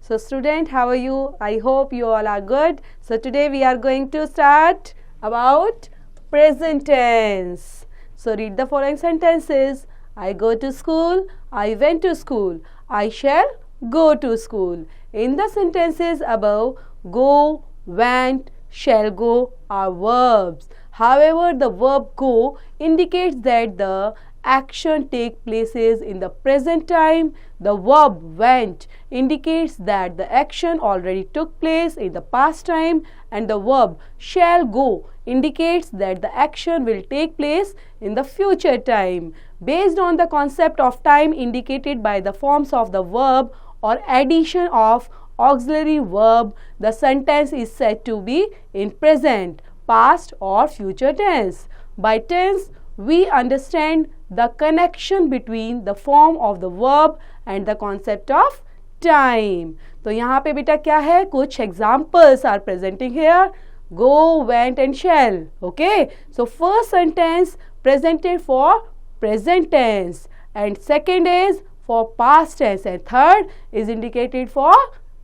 So student, how are you? I hope you all are good. So today we are going to start about present tense. So read the following sentences. I go to school. I went to school. I shall go to school. In the sentences above, go, went, shall go are verbs. However, the verb go indicates that the action take places in the present time. The verb went indicates that the action already took place in the past time, and the verb shall go indicates that the action will take place in the future time. Based on the concept of time indicated by the forms of the verb or addition of auxiliary verb, the sentence is said to be in present, past or future tense. By tense, we understand the connection between the form of the verb and the concept of time. तो यहाँ पे बेटा क्या है, कुछ examples are presenting here. Go, went and shall. Okay, so first sentence presented for present tense, and second is for past tense, and third is indicated for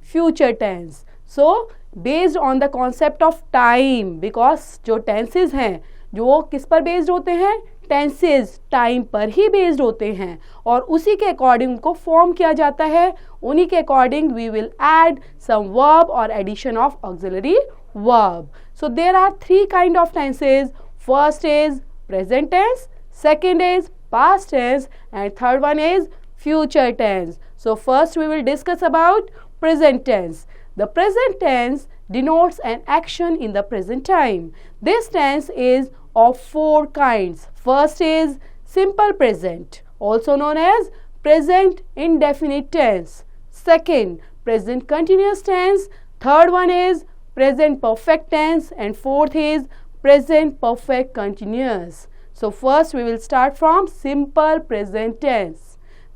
future tense. So based on the concept of time, because जो tenses हैं जो किस पर based होते हैं, tenses time पर ही based होते हैं, और उसी के अकॉर्डिंग उनको फॉर्म किया जाता है. उन्हीं के according we will add some verb और addition of auxiliary verb. So there are three kind of tenses. First is present tense, second is past tense, and third one is future tense. So first we will discuss about present tense. The present tense denotes an action in the present time. This tense is of four kinds. First is simple present, also known as present indefinite tense. Second, present continuous tense. Third one is present perfect tense, and fourth is present perfect continuous. So first we will start from simple present tense.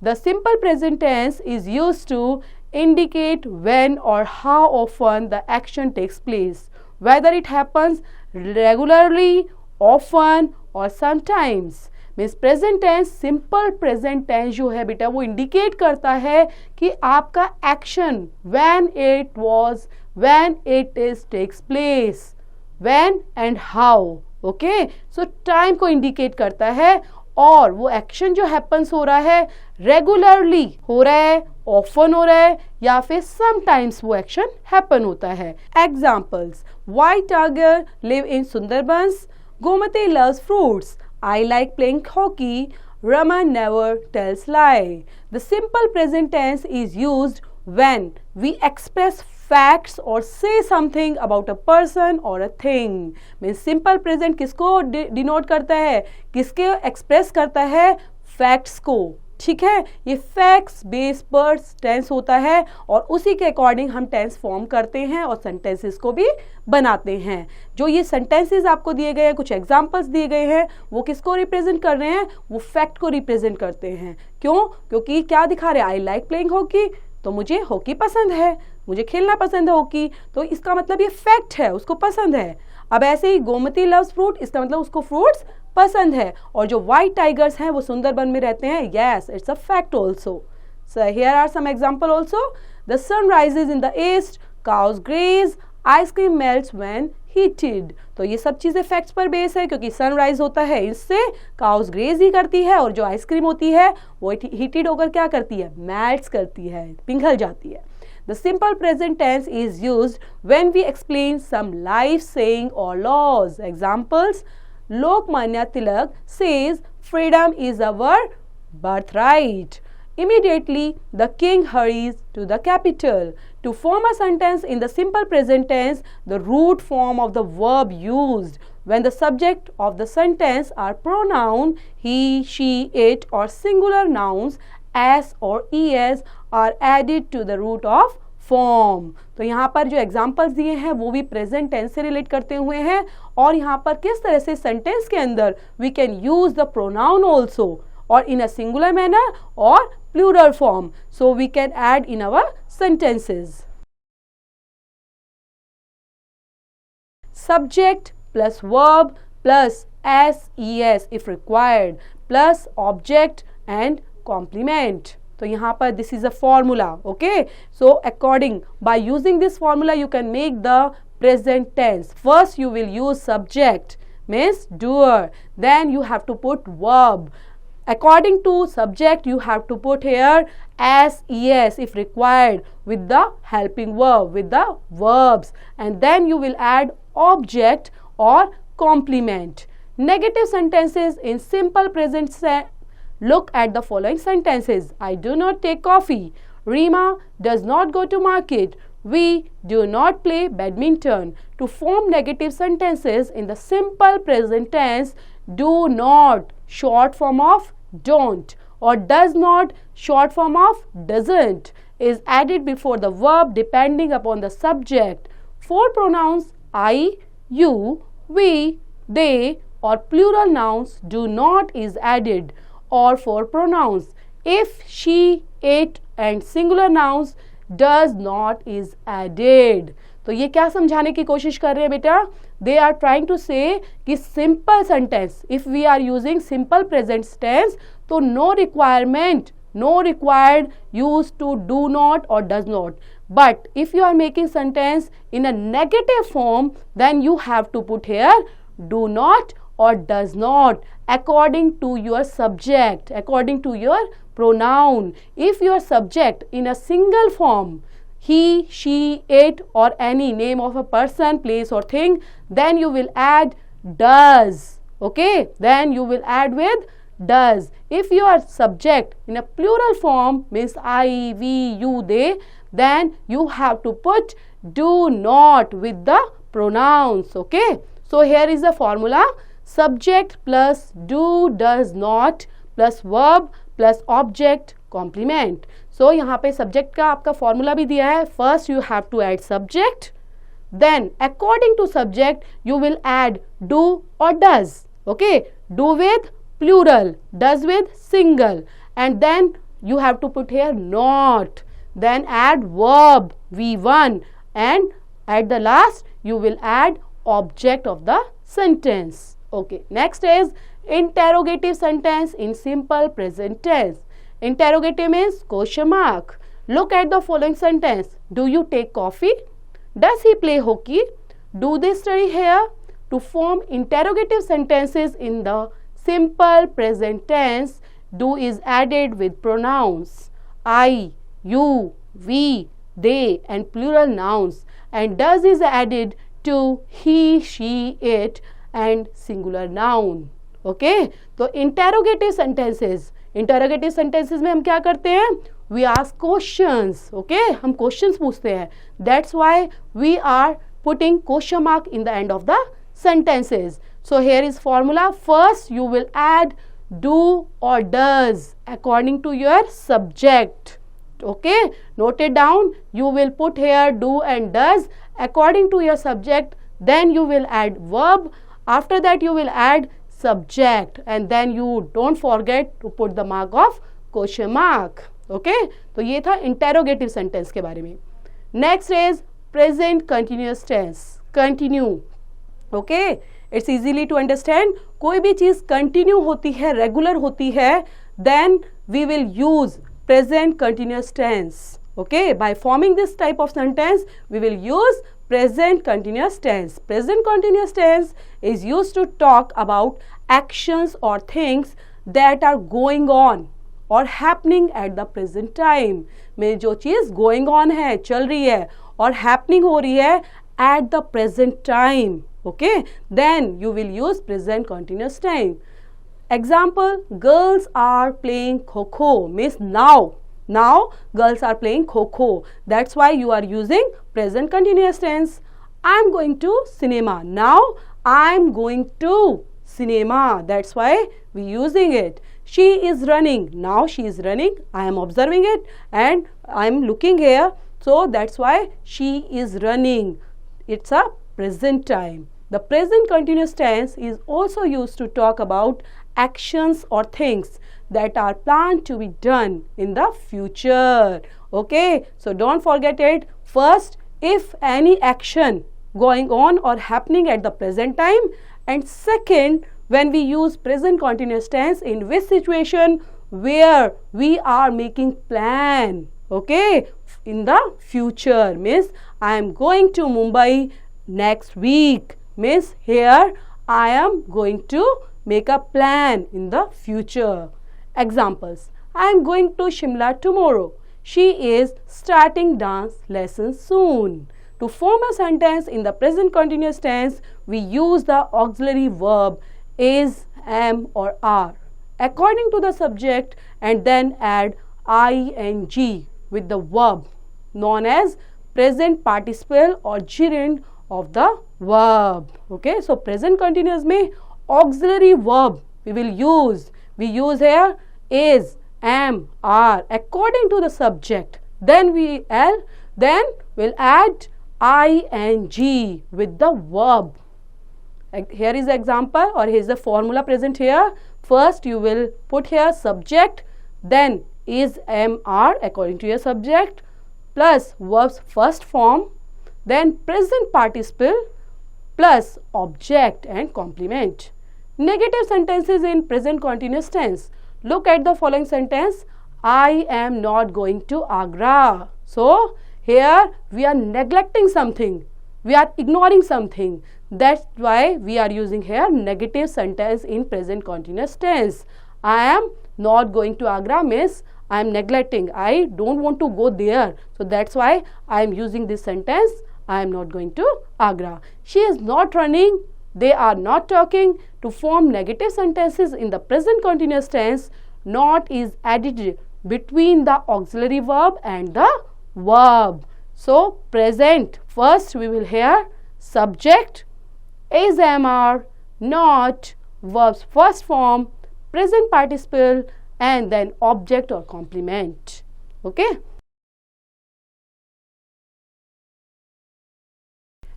The simple present tense is used to indicate when or how often the action takes place, whether it happens regularly, often or sometimes. Means present tense, simple present tense जो है बेटा वो indicate करता है कि आपका action when it was, when it is takes place, when and how. Okay, so time को indicate करता है, और वो एक्शन जो हैपन्स हो रहा है रेगुलरली हो रहा है, ऑफन हो रहा है, या फिर समटाइम्स वो एक्शन हैपन होता है. Examples: white tiger live in Sundarbans, Gomti loves fruits, I like playing hockey, Raman never tells lie. The simple present tense is used when we express facts or say something about a person or a thing. Means simple present किसको denote करता है, किसके express करता है, facts को. ठीक है, ये फैक्ट्स बेस पर टेंस होता है, और उसी के अकॉर्डिंग हम टेंस फॉर्म करते हैं और सेंटेंसेस को भी बनाते हैं. जो ये सेंटेंसेस आपको दिए गए हैं, कुछ एग्जांपल्स दिए गए हैं, वो किसको रिप्रेजेंट कर रहे हैं, वो फैक्ट को रिप्रेजेंट करते हैं. क्यों? क्योंकि क्या दिखा रहे हैं, आई लाइक प्लेइंग हॉकी, तो मुझे हॉकी पसंद है, मुझे खेलना पसंद है हॉकी, तो इसका मतलब ये फैक्ट है, उसको पसंद है. अब ऐसे ही गोमती लव्स फ्रूट, इसका मतलब उसको फ्रूट्स पसंद है. और जो व्हाइट टाइगर्स हैं वो सुंदरबन में रहते हैं, yes it's a fact also. So here are some example also. The sun rises in the east, cows graze, ice cream melts when heated. तो ये सब चीज़ें फैक्ट्स पर बेस है, क्योंकि सनराइज होता है इससे, काउज ग्रेज ही करती है, और जो आइसक्रीम होती है वो हीटेड होकर क्या करती है, मेल्ट्स करती है, पिघल जाती है. The simple present tense is used when we explain some life saying or laws. Examples: Lokmanya Tilak says freedom is our birthright. Immediately the king hurries to the capital. To form a sentence in the simple present tense, the root form of the verb used when the subject of the sentence are pronoun he, she, it or singular nouns s or es are added to the root of form. तो यहाँ पर जो examples दिए हैं वो भी present tense से relate करते हुए हैं, और यहाँ पर किस तरह से सेंटेंस के अंदर we can use the pronoun also, और इन अ सिंगुलर मैनर और plural form, so we can add in our sentences. Subject plus verb plus SES if required, plus object and complement. तो यहाँ पर this is a formula. Okay, so according by using this formula you can make the present tense. First you will use subject, means doer, then you have to put verb. According to subject you have to put here as, es if required, with the helping verb, with the verbs, and then you will add object or complement. Negative sentences in simple present look at the following sentences. I do not take coffee. Rima does not go to market. We do not play badminton. To form negative sentences in the simple present tense, do not, short form of don't, or does not, short form of doesn't, is added before the verb depending upon the subject. For pronouns I, you, we, they, or plural nouns, do not is added. Or for pronouns if, she, it, and singular nouns, does not is added. तो ये क्या समझाने की कोशिश कर रहे हैं बेटा? They are trying to say कि simple sentence, if we are using simple present tense, तो no requirement, no required use to do not or does not. But if you are making sentence in a negative form, then you have to put here do not or does not according to your subject, according to your pronoun. If your subject in a single form, he, she, it, or any name of a person, place or thing, then you will add does. Okay, then you will add with does. If your subject in a plural form, means I, we, you, they, then you have to put do not with the pronouns. Okay, so here is the formula: subject plus do, does not, plus verb plus object complement. So यहाँ पे subject का आपका formula भी दिया है. First you have to add subject, then according to subject you will add do or does. Okay, do with plural, does with single, and then you have to put here not, then add verb V1, and at the last you will add object of the sentence. Okay, next is interrogative sentence in simple present tense. Interrogative means question mark. Look at the following sentence. Do you take coffee? Does he play hockey? Do they study here? To form interrogative sentences in the simple present tense, do is added with pronouns I, you, we, they, and plural nouns, and does is added to he, she, it, and singular noun. Okay, तो interrogative sentences में हम क्या करते हैं? We ask questions. Okay, हम questions पूछते हैं. That's why we are putting question mark in the end of the sentences. So here is formula. First you will add do or does according to your subject. Okay, note it down. You will put here do and does according to your subject. Then you will add verb. After that you will add subject, and then you don't forget to put the mark of question mark. Okay, तो ये था interrogative sentence के बारे में. Next is present continuous tense. Continue. Okay, it's easily to understand. कोई भी चीज़ continue होती है, regular होती है, then we will use present continuous tense. Okay, by forming this type of sentence, we will use present continuous tense. Present continuous tense is used to talk about actions or things that are going on or happening at the present time. में जो चीज़ going on है, चल रही है, और happening हो रही है at the present time. Okay, then you will use present continuous time. Example: girls are playing kho-kho, means now. Now girls are playing kho-kho. That's why you are using present continuous tense. I am going to cinema. Now I am going to cinema. That's why we using it. She is running. Now she is running. I am observing it and I am looking here. So that's why she is running. It's a present time. The present continuous tense is also used to talk about actions or things that are planned to be done in the future. Okay, so don't forget it. First, if any action going on or happening at the present time, and second, when we use present continuous tense, in which situation where we are making plan, okay, in the future. Means I am going to Mumbai next week. Means here I am going to make a plan in the future. Examples: I am going to Shimla tomorrow. She is starting dance lessons soon. To form a sentence in the present continuous tense, we use the auxiliary verb is, am or are according to the subject, and then add ing with the verb known as present participle or gerund of the verb. Okay, so present continuous में auxiliary verb we will use. We use here is, am, are according to the subject. Then we'll add ing with the verb. Here is the example, or here is the formula present here. First you will put here subject, then is, am, are according to your subject, plus verb's first form, then present participle plus object and complement. Negative sentences in present continuous tense. Look at the following sentence. I am not going to Agra. So here we are neglecting something. We are ignoring something. That's why we are using here negative sentence in present continuous tense. I am not going to Agra means I am neglecting. I don't want to go there. So that's why I am using this sentence. I am not going to Agra. She is not running. They are not talking. To form negative sentences in the present continuous tense, not is added between the auxiliary verb and the verb. So present, first we will hear subject, is, am, are, not, verb's first form, present participle, and then object or complement. Okay.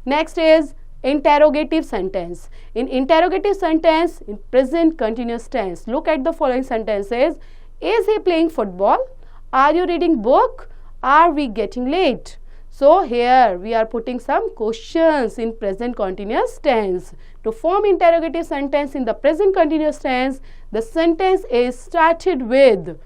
Next is interrogative sentence. In interrogative sentence in present continuous tense, look at the following sentences. Is he playing football? Are you reading book? Are we getting late? So here we are putting some questions in present continuous tense. To form interrogative sentence in the present continuous tense, the sentence is started with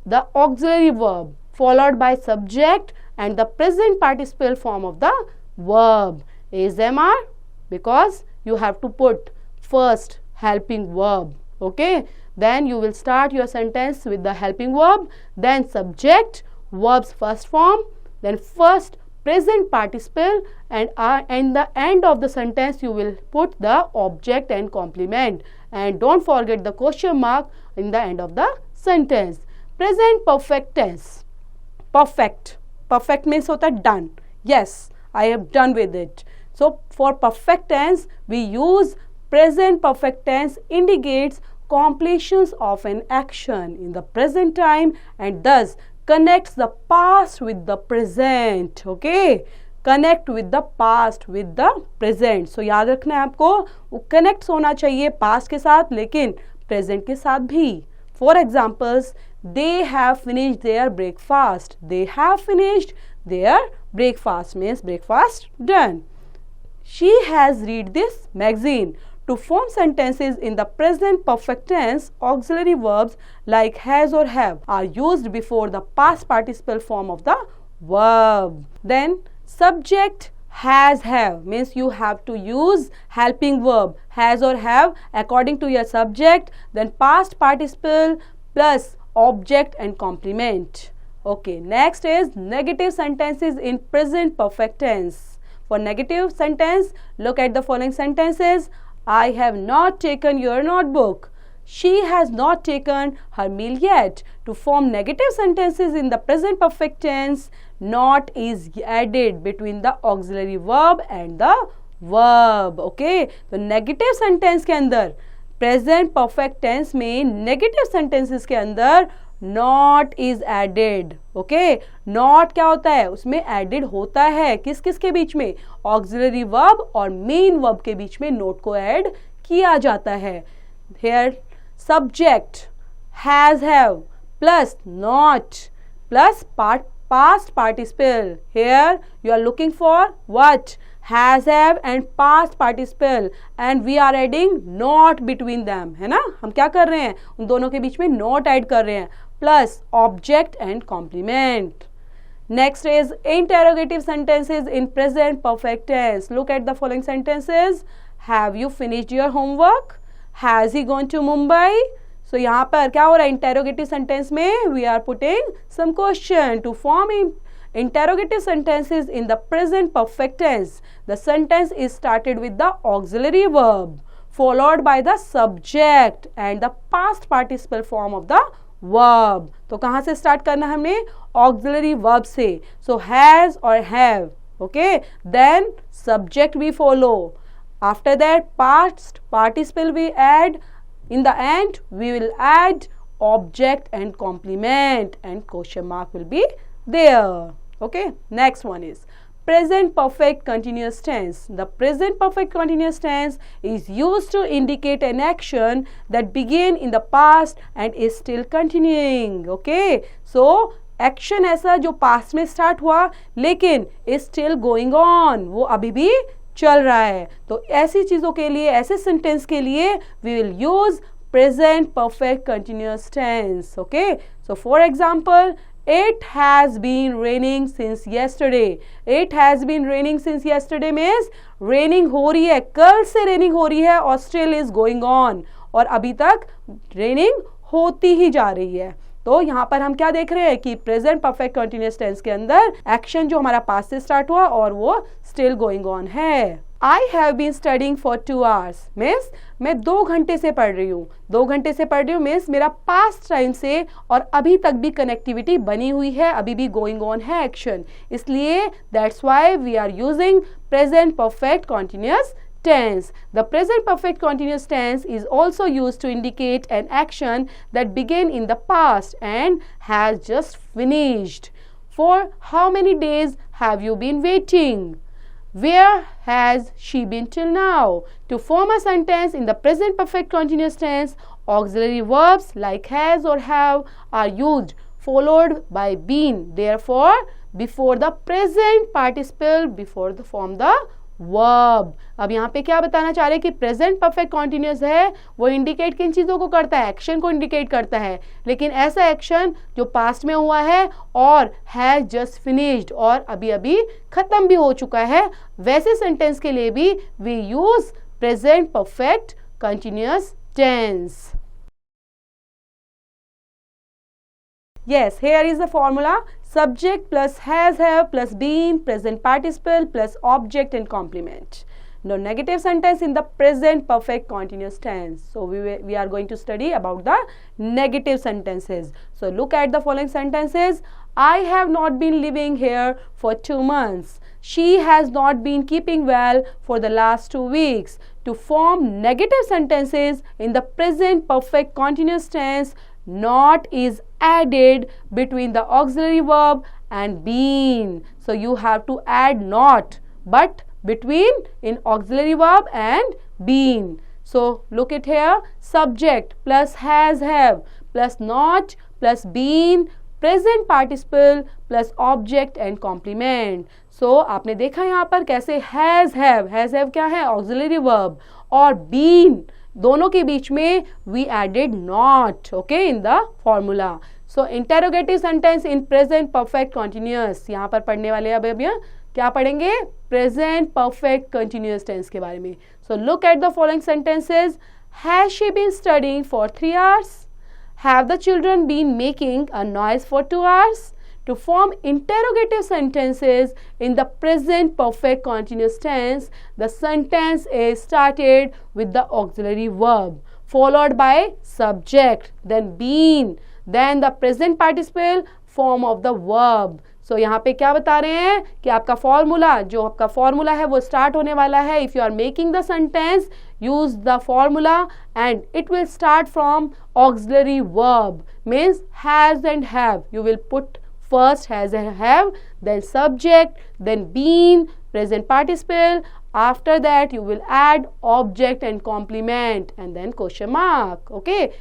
the auxiliary verb followed by subject and the present participle form of the verb. Is, am, are, because you have to put first helping verb. Okay, then you will start your sentence with the helping verb, then subject, verb's first form, then first present participle, and in the end of the sentence you will put the object and complement, and don't forget the question mark in the end of the sentence. Present perfect tense. Perfect means hota done. Yes, I have done with it. So for perfect tense we use present perfect tense indicates completions of an action in the present time and thus connects the past with the present. Okay, connect with the past with the present. So याद रखना है आपको, वो connect होना चाहिए past के साथ लेकिन present के साथ भी. For examples, they have finished their breakfast. They have finished their breakfast means breakfast done. She has read this magazine. To form sentences in the present perfect tense, auxiliary verbs like has or have are used before the past participle form of the verb. Then subject has, have means you have to use helping verb has or have according to your subject, then past participle plus object and complement. Okay, next is negative sentences in present perfect tense. For negative sentence, look at the following sentences. I have not taken your notebook. She has not taken her meal yet. To form negative sentences in the present perfect tense, not is added between the auxiliary verb and the verb. Okay, तो negative sentence के अंदर present perfect tense में negative sentences के अंदर not is added. Okay, not क्या होता है, उसमें added होता है किस किस के बीच में, auxiliary verb और main verb के बीच में note को add किया जाता है. Here subject has, have plus not plus past participle. Here you are looking for what, has have and past participle and we are adding not between them, है ना, हम क्या कर रहे हैं, उन दोनों के बीच में नॉट ऐड कर रहे हैं, plus object and complement. Next is interrogative sentences in present perfect tense. Look at the following sentences. Have you finished your homework? Has he gone to Mumbai? So यहाँ पर क्या हो रहा है, interrogative sentence में we are putting some question to form interrogative sentences in the present perfect tense. The sentence is started with the auxiliary verb followed by the subject and the past participle form of the verb. तो कहाँ से start करना है हमने, auxiliary verb से. So has और have, okay, then subject we follow, after that past participle we add, in the end we will add object and complement and question mark will be there. Okay, next one is present perfect continuous tense. The present perfect continuous tense is used to indicate an action that began in the past and is still continuing. Okay, so action ऐसा जो past में start हुआ लेकिन is still going on, वो अभी भी चल रहा है. तो ऐसी चीज़ों के लिए, ऐसे sentence के लिए we will use present perfect continuous tense. Okay, so for example, It has been raining since yesterday. It has been raining since yesterday means raining हो रही है, कल से raining हो रही है और still is going on, और अभी तक raining होती ही जा रही है. तो यहाँ पर हम क्या देख रहे हैं कि प्रेजेंट परफेक्ट कंटिन्यूअस टेंस के अंदर एक्शन जो हमारा पास्ट से स्टार्ट हुआ और वो स्टिल गोइंग ऑन है. I have been studying for 2 hours. Means मैं 2 घंटे से पढ़ रही हूँ. 2 घंटे से पढ़ रही हूँ मीन्स मेरा पास्ट टाइम से और अभी तक भी कनेक्टिविटी बनी हुई है, अभी भी गोइंग ऑन है एक्शन. इसलिए that's why we are using present perfect continuous tense. The present perfect continuous tense is also used to indicate an action that began in the past and has just finished. For how many days have you been waiting? Where has she been till now? To form a sentence in the present perfect continuous tense, auxiliary verbs like has or have are used followed by been. Therefore, before the present participle, before the form the verb. अब यहाँ पे क्या बताना चाह रहे हैं कि present perfect continuous है, वो इंडिकेट किन चीज़ों को करता है, एक्शन को इंडिकेट करता है, लेकिन ऐसा एक्शन जो पास्ट में हुआ है और हैज जस्ट फिनिश्ड और अभी अभी खत्म भी हो चुका है, वैसे सेंटेंस के लिए भी we use present perfect continuous tense. Yes, here is the formula. Subject plus has have plus been, present participle plus object and complement. Now negative sentence in the present perfect continuous tense. So we are going to study about the negative sentences. So look at the following sentences. I have not been living here for 2 months. She has not been keeping well for the last 2 weeks. To form negative sentences in the present perfect continuous tense, not is added between the auxiliary verb and been. So you have to add not but between in auxiliary verb and been. So look at here, subject plus has have plus not plus been, present participle plus object and complement. So आपने देखा यहाँ पर कैसे has have क्या है, auxiliary verb, और been दोनों के बीच में we added not, okay, in the formula. So interrogative sentence in present perfect continuous, यहाँ पर पढ़ने वाले अब क्या पढ़ेंगे, present perfect continuous tense के बारे में. So look at the following sentences. Has she been studying for 3 hours? Have the children been making a noise for 2 hours? To form interrogative sentences in the present perfect continuous tense, the sentence is started with the auxiliary verb followed by subject, then been, then the present participle form of the verb. So यहाँ पे क्या बता रहे हैं कि आपका formula, जो आपका फॉर्मूला है वो स्टार्ट होने वाला है. If you are making the sentence, use the formula and it will start from auxiliary verb, means has and have. You will put first has and have, then subject, then been, present participle. After that you will add object and complement and then question mark. Okay,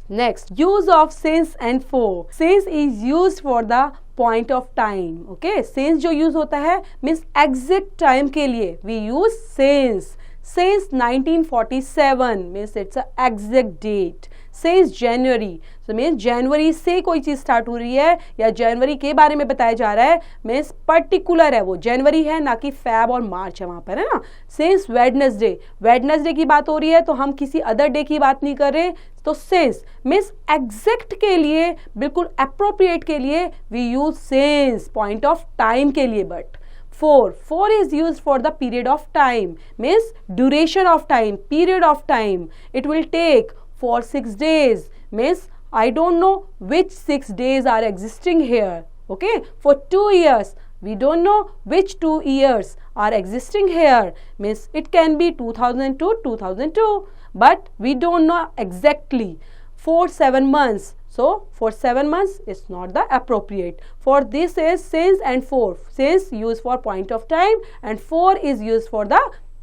next, use of since and for. Since is used for the point of time. Okay, since जो use होता है means exact time के लिए we use since. Since 1947 means it's a exact date. Since January, so means जनवरी से कोई चीज start हो रही है या जनवरी के बारे में बताया जा रहा है, मीन्स पर्टिकुलर है, वो जनवरी है ना कि फैब और मार्च है वहां पर, है ना. सिंस वेडनेसडे, वेडनेसडे की बात हो रही है तो हम किसी अदर डे की बात नहीं कर रहे. तो सिंस मीन्स एग्जैक्ट के लिए, बिल्कुल अप्रोप्रिएट के लिए we use since point of time के लिए. But four is used for the period of time, means duration of time, period of time. It will take for 6 days, means I don't know which 6 days are existing here. Okay, for 2 years we don't know which 2 years are existing here, means it can be 2002, but we don't know exactly. For 7 months, so for 7 months is not the appropriate. For this is since and for. Since used for point of time and for is used for the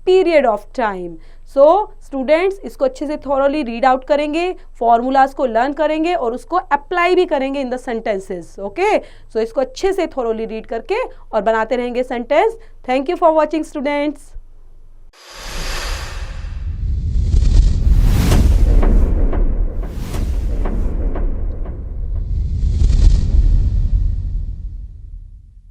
period of time. So students इसको अच्छे से thoroughly read out करेंगे, formulas को learn करेंगे और उसको apply भी करेंगे in the sentences. Okay, so इसको अच्छे से thoroughly read करके और बनाते रहेंगे sentence. Thank you for watching students.